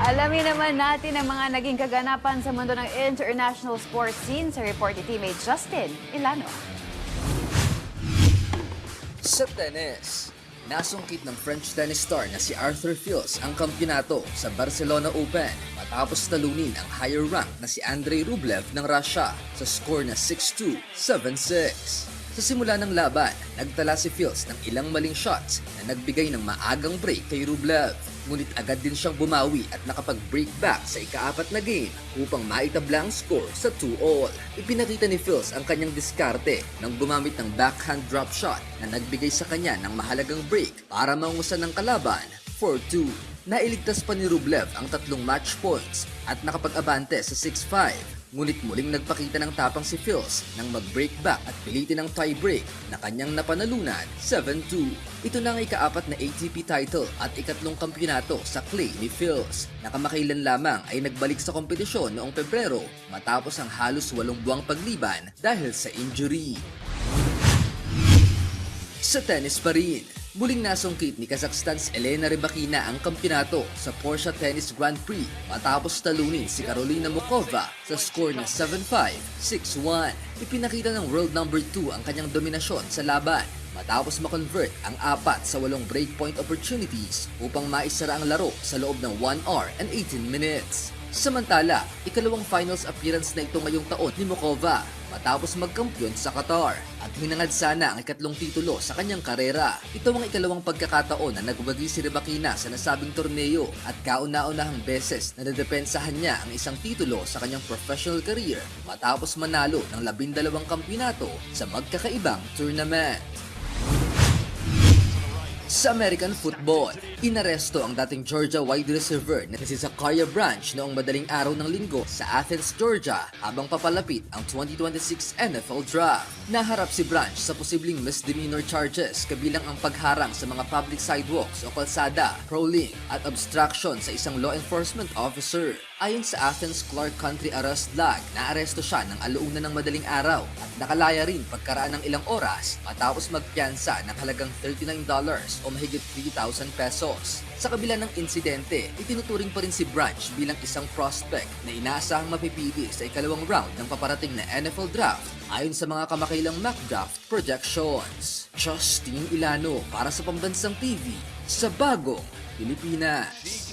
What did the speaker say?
Alamin naman natin ang mga naging kaganapan sa mundo ng international sports scene sa report ni teammate Justin Ilano. Sa tennis, nasungkit ng French tennis star na si Arthur Fils ang kampyonato sa Barcelona Open matapos talunin ang higher rank na si Andrei Rublev ng Russia sa score na 6-2, 7-6. Sa simula ng laban, nagtala si Fils ng ilang maling shots na nagbigay ng maagang break kay Rublev. Ngunit agad din siyang bumawi at nakapag-break back sa ika-4 na game upang maitabla ang score sa 2-all. Ipinakita ni Fils ang kanyang diskarte nang gumamit ng backhand drop shot na nagbigay sa kanya ng mahalagang break para maungusan ng kalaban 4-2. Nailigtas pa ni Rublev ang 3 match points at nakapag-abante sa 6-5. Ngunit muling nagpakita ng tapang si Fils nang mag-break back at pilitin ang tie-break na kanyang napanalunan 7-2. Ito na ang ika-4 na ATP title at ikatlong kampyonato sa clay ni Fils. Nakamakailan lamang ay nagbalik sa kompetisyon noong Pebrero matapos ang halos 8 buwang pagliban dahil sa injury. Sa tennis pa rin, muling nasungkit ni Kazakhstan's Elena Rybakina ang kampyonato sa Porsche Tennis Grand Prix matapos talunin si Karolina Muchova sa score na 7-5, 6-1. Ipinakita ng world number 2 ang kanyang dominasyon sa laban matapos makonvert ang 4 sa 8 breakpoint opportunities upang maisara ang laro sa loob ng 1 hour and 18 minutes. Samantala, ikalawang finals appearance na ito ngayong taon ni Muchova matapos magkampiyon sa Qatar at hinangad sana ang ikatlong titulo sa kanyang karera. Ito ang ikalawang pagkakataon na nagwagi si Rybakina sa nasabing torneo at kauna-unahang beses na nadepensahan niya ang isang titulo sa kanyang professional career matapos manalo ng 12 kampyonato sa magkakaibang tournament. Sa American football, inaresto ang dating Georgia wide receiver na si Zachariah Branch noong madaling araw ng linggo sa Athens, Georgia habang papalapit ang 2026 NFL Draft. Naharap si Branch sa posibleng misdemeanor charges kabilang ang pagharang sa mga public sidewalks o kalsada, prowling at obstruction sa isang law enforcement officer. Ayon sa Athens Clark Country Arrest Log, naaresto siya ng alauna ng madaling araw at nakalaya rin pagkaraan ng ilang oras matapos magpiyansa ng halagang $39 o mahigit 3,000 pesos. Sa kabila ng insidente, itinuturing pa rin si Branch bilang isang prospect na inaasahang mapipili sa ikalawang round ng paparating na NFL Draft ayon sa mga kamakailang mock draft projections. Justin Ilano para sa Pambansang TV sa Bagong Pilipinas.